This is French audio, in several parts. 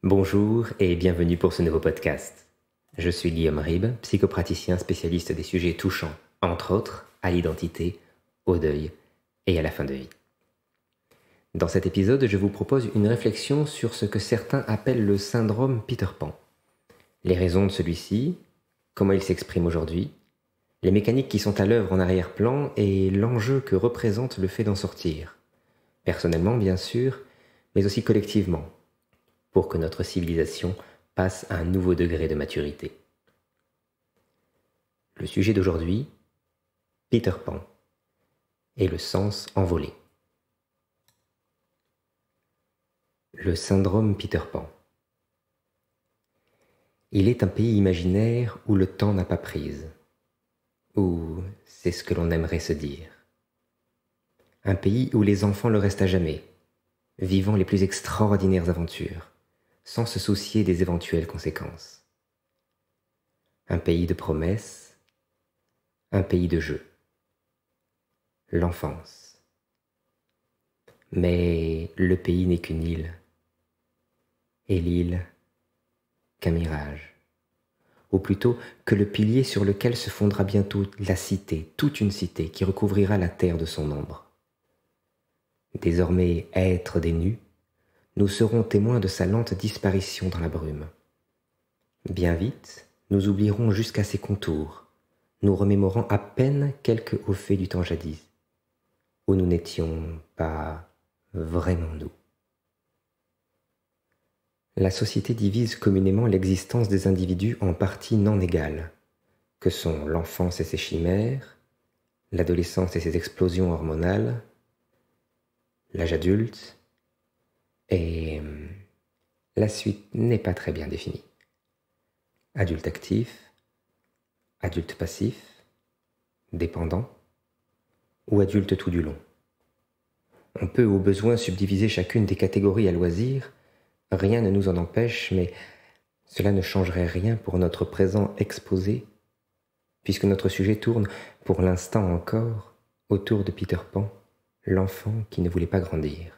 Bonjour et bienvenue pour ce nouveau podcast. Je suis Guillaume Ribes, psychopraticien spécialiste des sujets touchant, entre autres, à l'identité, au deuil et à la fin de vie. Dans cet épisode, je vous propose une réflexion sur ce que certains appellent le syndrome Peter Pan. Les raisons de celui-ci, comment il s'exprime aujourd'hui, les mécaniques qui sont à l'œuvre en arrière-plan et l'enjeu que représente le fait d'en sortir. Personnellement, bien sûr, mais aussi collectivement, pour que notre civilisation passe à un nouveau degré de maturité. Le sujet d'aujourd'hui, Peter Pan et le sens envolé. Le syndrome Peter Pan. Il est un pays imaginaire où le temps n'a pas prise, ou c'est ce que l'on aimerait se dire. Un pays où les enfants le restent à jamais, vivant les plus extraordinaires aventures, sans se soucier des éventuelles conséquences. Un pays de promesses, un pays de jeux. L'enfance. Mais le pays n'est qu'une île, et l'île qu'un mirage, ou plutôt que le pilier sur lequel se fondera bientôt la cité, toute une cité qui recouvrira la terre de son ombre. Désormais êtres des nus, nous serons témoins de sa lente disparition dans la brume. Bien vite, nous oublierons jusqu'à ses contours, nous remémorant à peine quelques hauts faits du temps jadis, où nous n'étions pas vraiment nous. La société divise communément l'existence des individus en parties non égales, que sont l'enfance et ses chimères, l'adolescence et ses explosions hormonales, l'âge adulte, et la suite n'est pas très bien définie. Adulte actif, adulte passif, dépendant ou adulte tout du long. On peut au besoin subdiviser chacune des catégories à loisir, rien ne nous en empêche, mais cela ne changerait rien pour notre présent exposé, puisque notre sujet tourne, pour l'instant encore, autour de Peter Pan, l'enfant qui ne voulait pas grandir.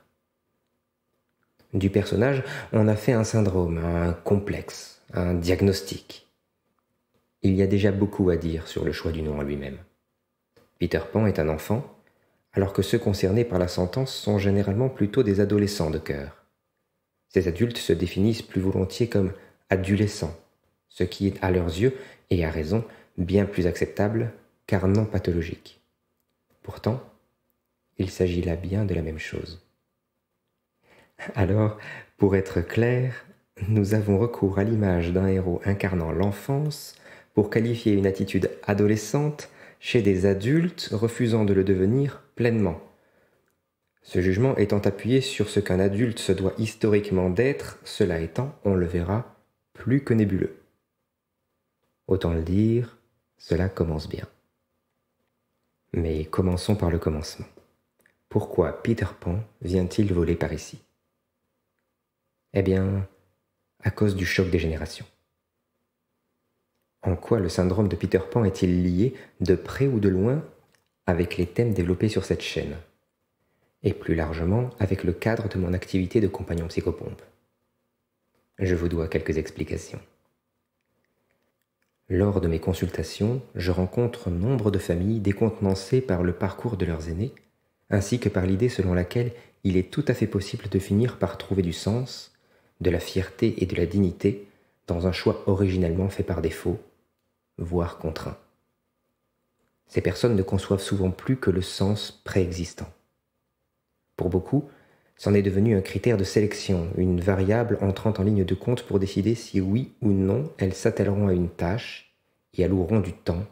Du personnage, on a fait un syndrome, un complexe, un diagnostic. Il y a déjà beaucoup à dire sur le choix du nom en lui-même. Peter Pan est un enfant, alors que ceux concernés par la sentence sont généralement plutôt des adolescents de cœur. Ces adultes se définissent plus volontiers comme adolescents, ce qui est à leurs yeux, et à raison, bien plus acceptable, car non pathologique. Pourtant, il s'agit là bien de la même chose. Alors, pour être clair, nous avons recours à l'image d'un héros incarnant l'enfance pour qualifier une attitude adolescente chez des adultes refusant de le devenir pleinement. Ce jugement étant appuyé sur ce qu'un adulte se doit historiquement d'être, cela étant, on le verra, plus que nébuleux. Autant le dire, cela commence bien. Mais commençons par le commencement. Pourquoi Peter Pan vient-il voler par ici ? Eh bien, à cause du choc des générations. En quoi le syndrome de Peter Pan est-il lié, de près ou de loin, avec les thèmes développés sur cette chaîne, et plus largement avec le cadre de mon activité de compagnon psychopompe ? Je vous dois quelques explications. Lors de mes consultations, je rencontre nombre de familles décontenancées par le parcours de leurs aînés, ainsi que par l'idée selon laquelle il est tout à fait possible de finir par trouver du sens, de la fierté et de la dignité dans un choix originellement fait par défaut, voire contraint. Ces personnes ne conçoivent souvent plus que le sens préexistant. Pour beaucoup, c'en est devenu un critère de sélection, une variable entrant en ligne de compte pour décider si oui ou non elles s'attelleront à une tâche et alloueront du temps.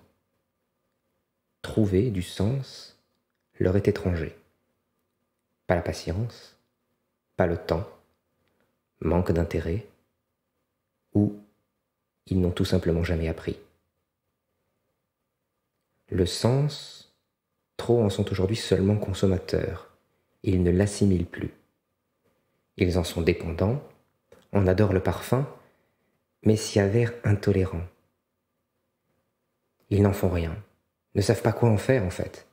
Trouver du sens leur est étranger. Pas la patience, pas le temps, manque d'intérêt, ou ils n'ont tout simplement jamais appris. Le sens, trop en sont aujourd'hui seulement consommateurs, ils ne l'assimilent plus. Ils en sont dépendants, on adore le parfum, mais s'y avèrent intolérants. Ils n'en font rien, ne savent pas quoi en faire en fait.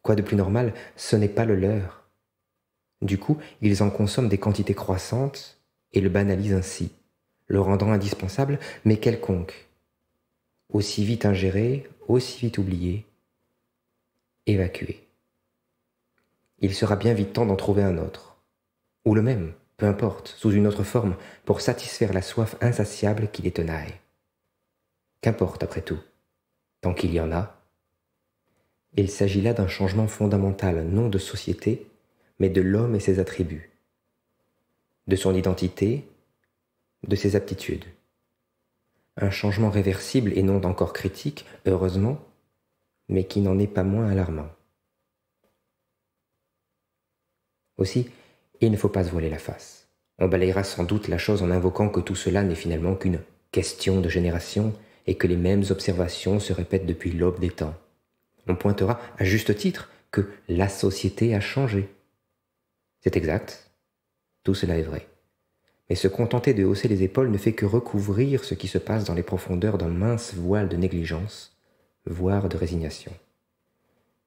Quoi de plus normal, ce n'est pas le leur. Du coup, ils en consomment des quantités croissantes et le banalise ainsi, le rendant indispensable mais quelconque, aussi vite ingéré, aussi vite oublié, évacué. Il sera bien vite temps d'en trouver un autre, ou le même, peu importe, sous une autre forme, pour satisfaire la soif insatiable qui les tenaille. Qu'importe après tout, tant qu'il y en a. Il s'agit là d'un changement fondamental, non de société, mais de l'homme et ses attributs, de son identité, de ses aptitudes. Un changement réversible et non encore critique, heureusement, mais qui n'en est pas moins alarmant. Aussi, il ne faut pas se voiler la face. On balayera sans doute la chose en invoquant que tout cela n'est finalement qu'une question de génération et que les mêmes observations se répètent depuis l'aube des temps. On pointera à juste titre que la société a changé. C'est exact, tout cela est vrai. Mais se contenter de hausser les épaules ne fait que recouvrir ce qui se passe dans les profondeurs d'un mince voile de négligence, voire de résignation.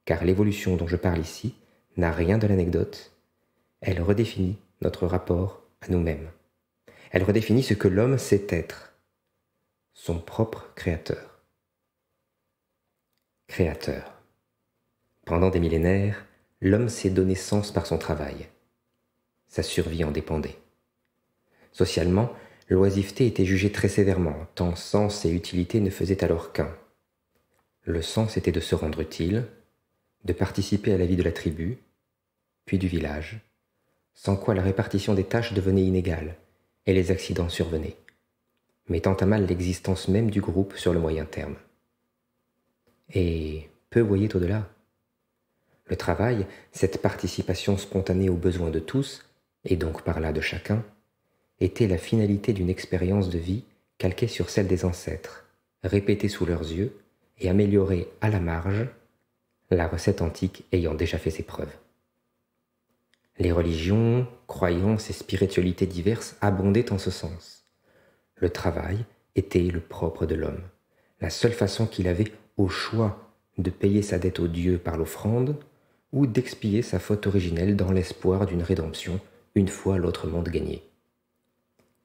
Car l'évolution dont je parle ici n'a rien de l'anecdote, elle redéfinit notre rapport à nous-mêmes. Elle redéfinit ce que l'homme sait être, son propre créateur. Créateur. Pendant des millénaires, l'homme s'est donné sens par son travail. Sa survie en dépendait. Socialement, l'oisiveté était jugée très sévèrement, tant sens et utilité ne faisaient alors qu'un. Le sens était de se rendre utile, de participer à la vie de la tribu, puis du village, sans quoi la répartition des tâches devenait inégale et les accidents survenaient, mettant à mal l'existence même du groupe sur le moyen terme. Et peu voyaient au-delà. Le travail, cette participation spontanée aux besoins de tous, et donc par là de chacun, était la finalité d'une expérience de vie calquée sur celle des ancêtres, répétée sous leurs yeux et améliorée à la marge, la recette antique ayant déjà fait ses preuves. Les religions, croyances et spiritualités diverses abondaient en ce sens. Le travail était le propre de l'homme, la seule façon qu'il avait au choix de payer sa dette aux dieux par l'offrande ou d'expier sa faute originelle dans l'espoir d'une rédemption une fois l'autre monde gagné.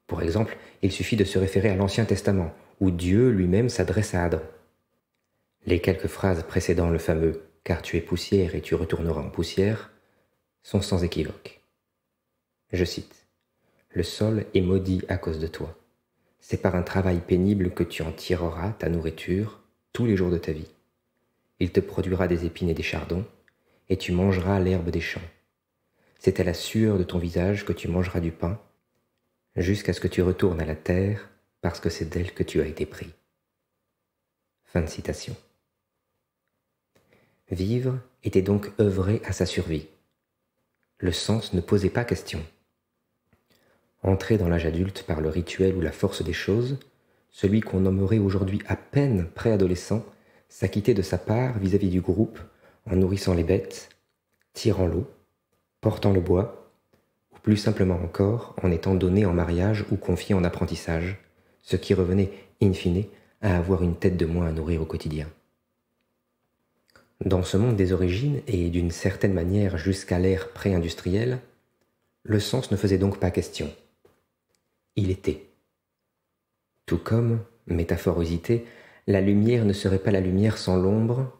Pour exemple, il suffit de se référer à l'Ancien Testament, où Dieu lui-même s'adresse à Adam. Les quelques phrases précédant le fameux « car tu es poussière et tu retourneras en poussière » sont sans équivoque. Je cite « Le sol est maudit à cause de toi. C'est par un travail pénible que tu en tireras ta nourriture tous les jours de ta vie. Il te produira des épines et des chardons, et tu mangeras l'herbe des champs. C'est à la sueur de ton visage que tu mangeras du pain, jusqu'à ce que tu retournes à la terre, parce que c'est d'elle que tu as été pris. » Fin de citation. Vivre était donc œuvrer à sa survie. Le sens ne posait pas question. Entrer dans l'âge adulte par le rituel ou la force des choses, celui qu'on nommerait aujourd'hui à peine préadolescent s'acquittait de sa part vis-à-vis du groupe en nourrissant les bêtes, tirant l'eau, portant le bois, ou plus simplement encore en étant donné en mariage ou confié en apprentissage, ce qui revenait, in fine, à avoir une tête de moins à nourrir au quotidien. Dans ce monde des origines, et d'une certaine manière jusqu'à l'ère pré-industrielle, le sens ne faisait donc pas question. Il était. Tout comme, métaphore usitée, la lumière ne serait pas la lumière sans l'ombre,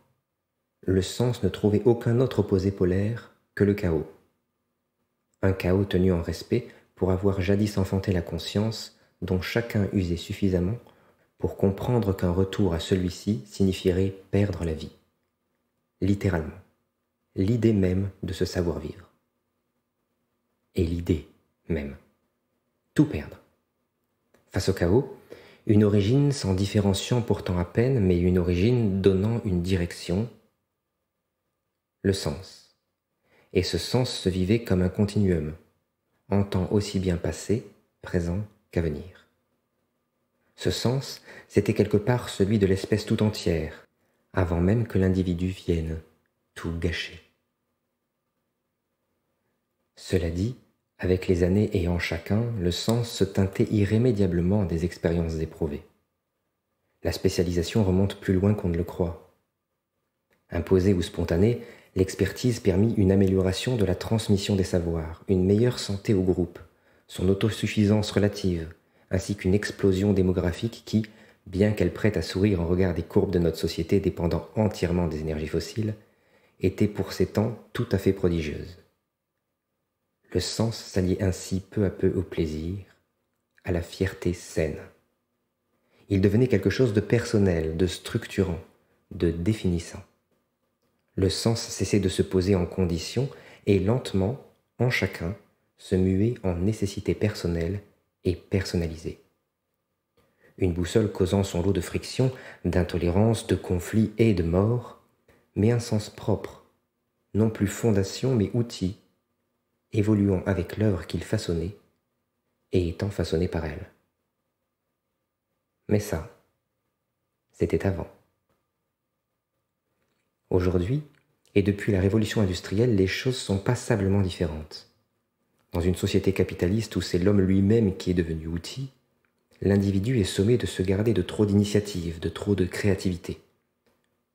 le sens ne trouvait aucun autre opposé polaire que le chaos. Un chaos tenu en respect pour avoir jadis enfanté la conscience dont chacun usait suffisamment pour comprendre qu'un retour à celui-ci signifierait perdre la vie. Littéralement, l'idée même de ce savoir-vivre. Et l'idée même. Tout perdre. Face au chaos, une origine s'en différenciant pourtant à peine, mais une origine donnant une direction, le sens. Et ce sens se vivait comme un continuum, en temps aussi bien passé, présent qu'à venir. Ce sens, c'était quelque part celui de l'espèce tout entière, avant même que l'individu vienne tout gâcher. Cela dit, avec les années et en chacun, le sens se teintait irrémédiablement des expériences éprouvées. La spécialisation remonte plus loin qu'on ne le croit. Imposée ou spontanée, l'expertise permit une amélioration de la transmission des savoirs, une meilleure santé au groupe, son autosuffisance relative, ainsi qu'une explosion démographique qui, bien qu'elle prête à sourire en regard des courbes de notre société dépendant entièrement des énergies fossiles, était pour ces temps tout à fait prodigieuse. Le sens s'alliait ainsi peu à peu au plaisir, à la fierté saine. Il devenait quelque chose de personnel, de structurant, de définissant. Le sens cessait de se poser en condition et lentement, en chacun, se muait en nécessité personnelle et personnalisée. Une boussole causant son lot de frictions, d'intolérance, de conflits et de morts, mais un sens propre, non plus fondation mais outil, évoluant avec l'œuvre qu'il façonnait et étant façonné par elle. Mais ça, c'était avant. Aujourd'hui, et depuis la révolution industrielle, les choses sont passablement différentes. Dans une société capitaliste où c'est l'homme lui-même qui est devenu outil, l'individu est sommé de se garder de trop d'initiative, de trop de créativité,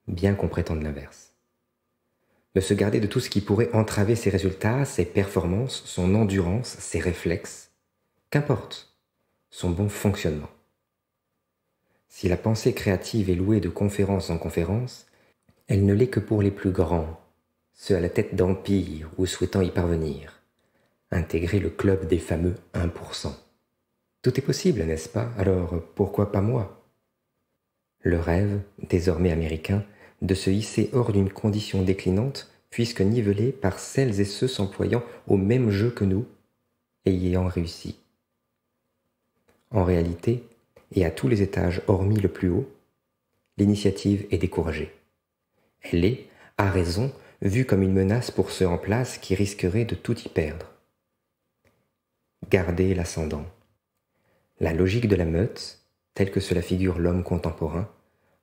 bien qu'on prétende l'inverse. De se garder de tout ce qui pourrait entraver ses résultats, ses performances, son endurance, ses réflexes, qu'importe, son bon fonctionnement. Si la pensée créative est louée de conférence en conférence, elle ne l'est que pour les plus grands, ceux à la tête d'empire ou souhaitant y parvenir, intégrer le club des fameux 1%. Tout est possible, n'est-ce pas? Alors pourquoi pas moi? Le rêve, désormais américain, de se hisser hors d'une condition déclinante, puisque nivelé par celles et ceux s'employant au même jeu que nous et y ayant réussi. En réalité, et à tous les étages hormis le plus haut, l'initiative est découragée. Elle est, à raison, vue comme une menace pour ceux en place qui risqueraient de tout y perdre. Garder l'ascendant. La logique de la meute, telle que cela figure l'homme contemporain,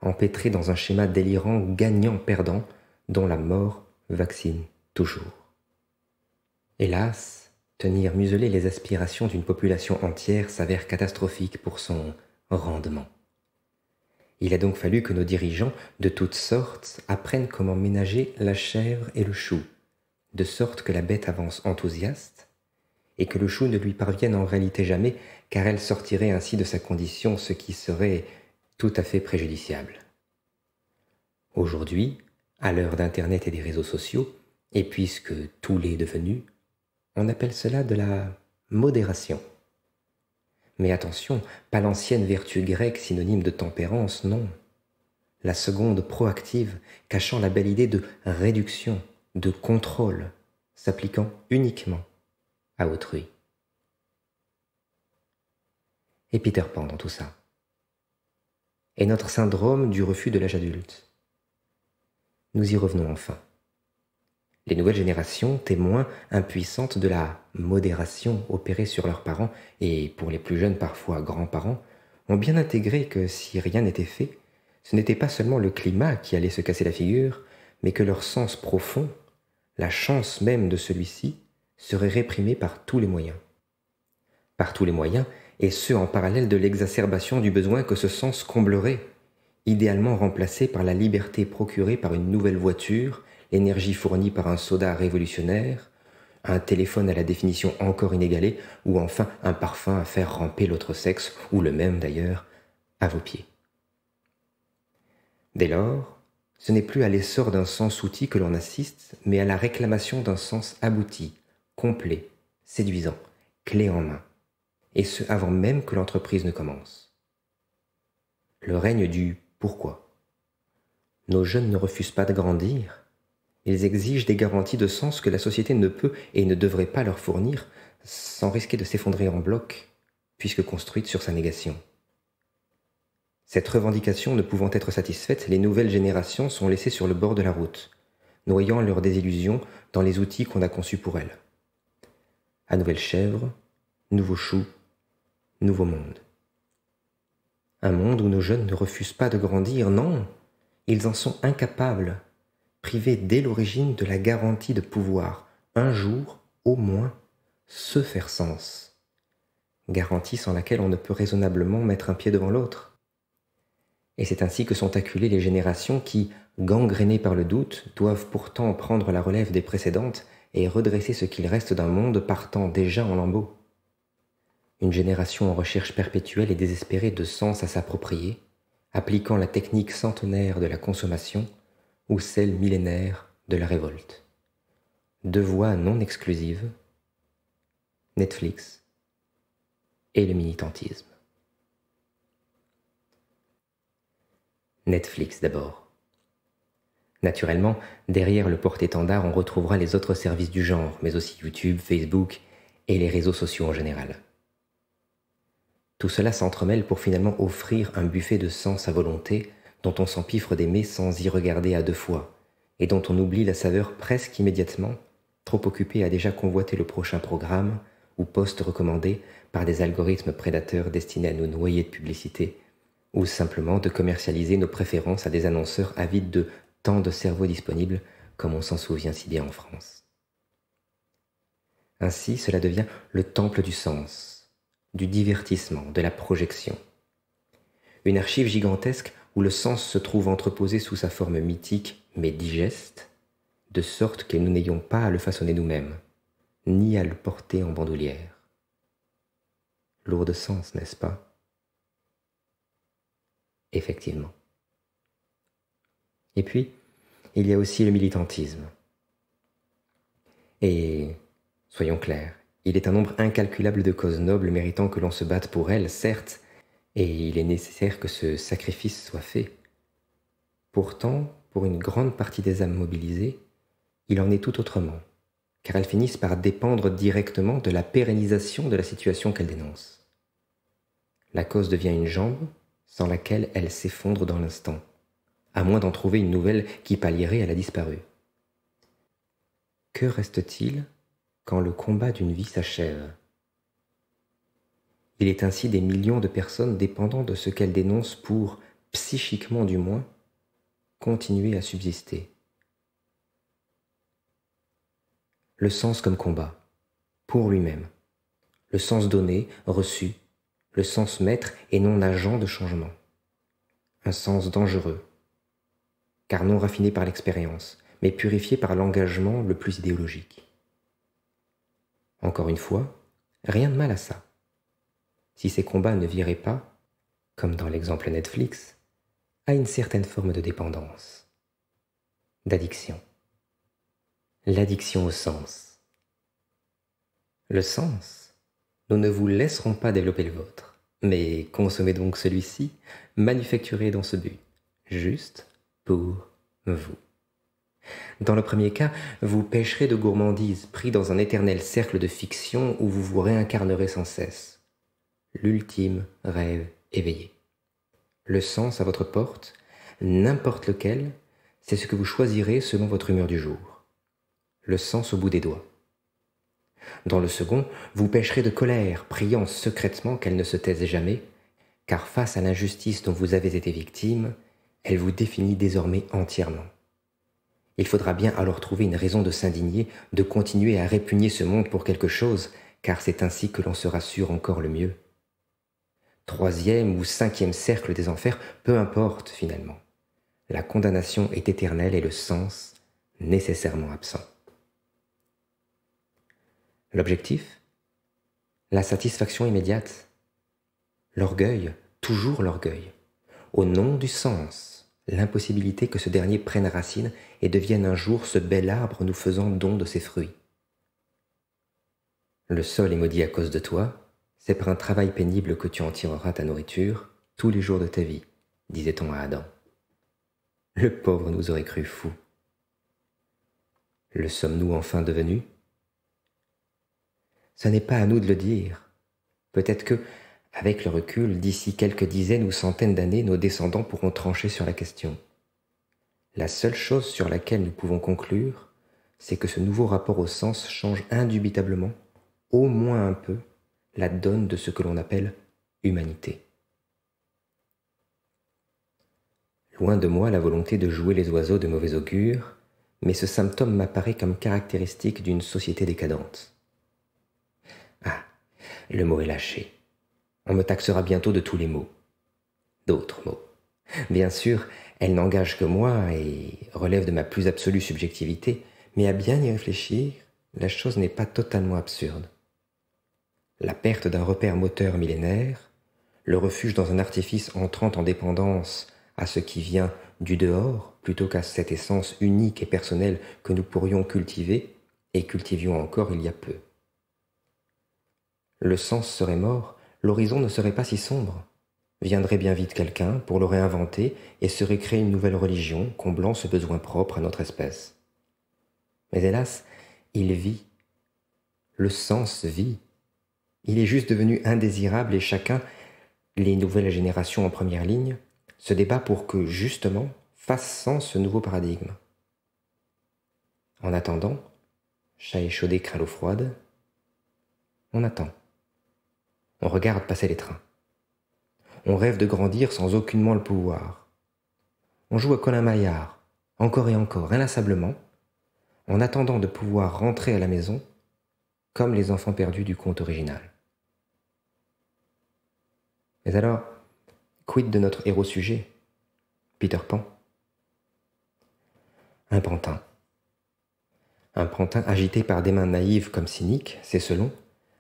empêtré dans un schéma délirant gagnant-perdant dont la mort vaccine toujours. Hélas, tenir museler les aspirations d'une population entière s'avère catastrophique pour son rendement. Il a donc fallu que nos dirigeants, de toutes sortes, apprennent comment ménager la chèvre et le chou, de sorte que la bête avance enthousiaste, et que le chou ne lui parvienne en réalité jamais, car elle sortirait ainsi de sa condition, ce qui serait tout à fait préjudiciable. Aujourd'hui, à l'heure d'Internet et des réseaux sociaux, et puisque tout l'est devenu, on appelle cela de la modération. Mais attention, pas l'ancienne vertu grecque synonyme de tempérance, non. La seconde proactive, cachant la belle idée de réduction, de contrôle, s'appliquant uniquement à autrui. Et Peter Pan dans tout ça. Et notre syndrome du refus de l'âge adulte. Nous y revenons enfin. Les nouvelles générations, témoins impuissantes de la modération opérée sur leurs parents, et pour les plus jeunes parfois grands-parents, ont bien intégré que si rien n'était fait, ce n'était pas seulement le climat qui allait se casser la figure, mais que leur sens profond, la chance même de celui-ci, serait réprimé par tous les moyens. Par tous les moyens, et ce en parallèle de l'exacerbation du besoin que ce sens comblerait, idéalement remplacé par la liberté procurée par une nouvelle voiture, l'énergie fournie par un soda révolutionnaire, un téléphone à la définition encore inégalée, ou enfin un parfum à faire ramper l'autre sexe, ou le même d'ailleurs, à vos pieds. Dès lors, ce n'est plus à l'essor d'un sens outil que l'on assiste, mais à la réclamation d'un sens abouti, complet, séduisant, clé en main, et ce avant même que l'entreprise ne commence. Le règne du pourquoi. Nos jeunes ne refusent pas de grandir. Ils exigent des garanties de sens que la société ne peut et ne devrait pas leur fournir sans risquer de s'effondrer en bloc, puisque construite sur sa négation. Cette revendication ne pouvant être satisfaite, les nouvelles générations sont laissées sur le bord de la route, noyant leurs désillusions dans les outils qu'on a conçus pour elles. À nouvelle chèvre, nouveau chou, nouveau monde. Un monde où nos jeunes ne refusent pas de grandir, non, ils en sont incapables, privés dès l'origine de la garantie de pouvoir, un jour, au moins, se faire sens. Garantie sans laquelle on ne peut raisonnablement mettre un pied devant l'autre. Et c'est ainsi que sont acculées les générations qui, gangrénées par le doute, doivent pourtant prendre la relève des précédentes et redresser ce qu'il reste d'un monde partant déjà en lambeaux. une génération en recherche perpétuelle et désespérée de sens à s'approprier, appliquant la technique centenaire de la consommation ou celle millénaire de la révolte. Deux voies non exclusives, Netflix et le militantisme. Netflix d'abord. Naturellement, derrière le porte-étendard, on retrouvera les autres services du genre, mais aussi YouTube, Facebook et les réseaux sociaux en général. Tout cela s'entremêle pour finalement offrir un buffet de sens à volonté dont on s'empiffre d'aimer sans y regarder à deux fois, et dont on oublie la saveur presque immédiatement, trop occupé à déjà convoiter le prochain programme ou post recommandé par des algorithmes prédateurs destinés à nous noyer de publicité, ou simplement de commercialiser nos préférences à des annonceurs avides de tant de cerveaux disponibles comme on s'en souvient si bien en France. Ainsi, cela devient le temple du sens, du divertissement, de la projection. Une archive gigantesque où le sens se trouve entreposé sous sa forme mythique mais digeste, de sorte que nous n'ayons pas à le façonner nous-mêmes, ni à le porter en bandoulière. Lourd de sens, n'est-ce pas ? Effectivement. Et puis, il y a aussi le militantisme. Et, soyons clairs, il est un nombre incalculable de causes nobles méritant que l'on se batte pour elles, certes, et il est nécessaire que ce sacrifice soit fait. Pourtant, pour une grande partie des âmes mobilisées, il en est tout autrement, car elles finissent par dépendre directement de la pérennisation de la situation qu'elles dénoncent. La cause devient une jambe sans laquelle elle s'effondre dans l'instant, à moins d'en trouver une nouvelle qui pallierait à la disparue. Que reste-t-il quand le combat d'une vie s'achève ? Il est ainsi des millions de personnes dépendant de ce qu'elles dénoncent pour, psychiquement du moins, continuer à subsister. Le sens comme combat, pour lui-même, le sens donné, reçu, le sens maître et non agent de changement. Un sens dangereux, car non raffiné par l'expérience, mais purifié par l'engagement le plus idéologique. Encore une fois, rien de mal à ça. Si ces combats ne viraient pas, comme dans l'exemple Netflix, à une certaine forme de dépendance, d'addiction. L'addiction au sens. Le sens, nous ne vous laisserons pas développer le vôtre, mais consommez donc celui-ci, manufacturé dans ce but, juste pour vous. Dans le premier cas, vous pécherez de gourmandise, pris dans un éternel cercle de fiction où vous vous réincarnerez sans cesse. L'ultime rêve éveillé. Le sens à votre porte, n'importe lequel, c'est ce que vous choisirez selon votre humeur du jour. Le sens au bout des doigts. Dans le second, vous pécherez de colère, priant secrètement qu'elle ne se taise jamais, car face à l'injustice dont vous avez été victime, elle vous définit désormais entièrement. Il faudra bien alors trouver une raison de s'indigner, de continuer à répugner ce monde pour quelque chose, car c'est ainsi que l'on se rassure encore le mieux. Troisième ou cinquième cercle des enfers, peu importe finalement. La condamnation est éternelle et le sens nécessairement absent. L'objectif ? La satisfaction immédiate. L'orgueil, toujours l'orgueil. Au nom du sens, l'impossibilité que ce dernier prenne racine et devienne un jour ce bel arbre nous faisant don de ses fruits. Le sol est maudit à cause de toi, c'est par un travail pénible que tu en tireras ta nourriture tous les jours de ta vie, disait-on à Adam. Le pauvre nous aurait cru fous. Le sommes-nous enfin devenus ? Ce n'est pas à nous de le dire. Peut-être que, avec le recul, d'ici quelques dizaines ou centaines d'années, nos descendants pourront trancher sur la question. La seule chose sur laquelle nous pouvons conclure, c'est que ce nouveau rapport au sens change indubitablement, au moins un peu, la donne de ce que l'on appelle humanité. Loin de moi la volonté de jouer les oiseaux de mauvais augure, mais ce symptôme m'apparaît comme caractéristique d'une société décadente. Ah, le mot est lâché. On me taxera bientôt de tous les mots. D'autres mots. Bien sûr, elle n'engage que moi et relève de ma plus absolue subjectivité, mais à bien y réfléchir, la chose n'est pas totalement absurde. la perte d'un repère moteur millénaire, le refuge dans un artifice entrant en dépendance à ce qui vient du dehors plutôt qu'à cette essence unique et personnelle que nous pourrions cultiver et cultivions encore il y a peu. Le sens serait mort, l'horizon ne serait pas si sombre. Viendrait bien vite quelqu'un pour le réinventer et se recréer une nouvelle religion comblant ce besoin propre à notre espèce. Mais hélas, il vit. Le sens vit. Il est juste devenu indésirable et chacun, les nouvelles générations en première ligne, se débat pour que, justement, fasse sens ce nouveau paradigme. En attendant, chat échaudé craint l'eau froide, on attend. On regarde passer les trains. On rêve de grandir sans aucunement le pouvoir. On joue à Colin Maillard, encore et encore, inlassablement, en attendant de pouvoir rentrer à la maison comme les enfants perdus du conte original. Mais alors, quid de notre héros sujet, Peter Pan? Un pantin. Un pantin agité par des mains naïves comme cyniques, c'est selon,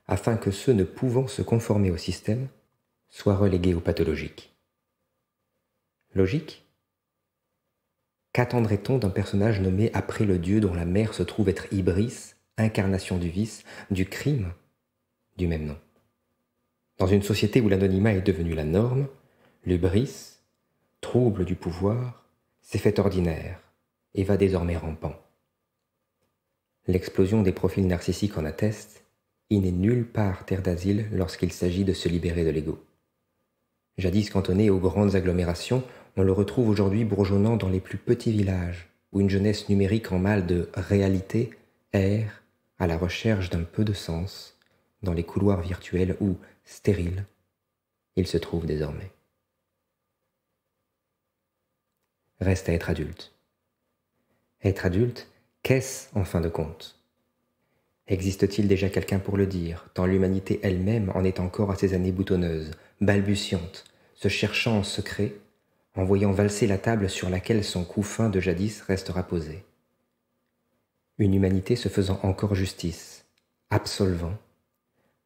afin que ceux ne pouvant se conformer au système soient relégués au pathologique. Logique? Qu'attendrait-on d'un personnage nommé après le dieu dont la mère se trouve être Ibris, incarnation du vice, du crime, du même nom? Dans une société où l'anonymat est devenu la norme, l'hubris, trouble du pouvoir, s'est fait ordinaire et va désormais rampant. L'explosion des profils narcissiques en atteste, il n'est nulle part terre d'asile lorsqu'il s'agit de se libérer de l'ego. Jadis cantonné aux grandes agglomérations, on le retrouve aujourd'hui bourgeonnant dans les plus petits villages, où une jeunesse numérique en mal de réalité erre à la recherche d'un peu de sens dans les couloirs virtuels où, stériles, il se trouve désormais. Reste à être adulte. Être adulte, qu'est-ce en fin de compte? Existe-t-il déjà quelqu'un pour le dire, tant l'humanité elle-même en est encore à ses années boutonneuses, balbutiante, se cherchant en secret, en voyant valser la table sur laquelle son cou fin de jadis restera posé. Une humanité se faisant encore justice, absolvant,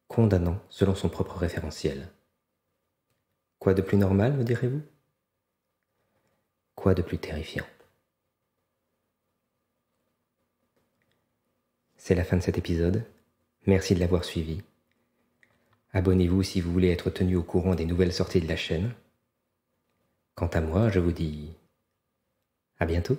condamnant selon son propre référentiel. Quoi de plus normal, me direz-vous? Quoi de plus terrifiant? C'est la fin de cet épisode. Merci de l'avoir suivi. Abonnez-vous si vous voulez être tenu au courant des nouvelles sorties de la chaîne. Quant à moi, je vous dis à bientôt.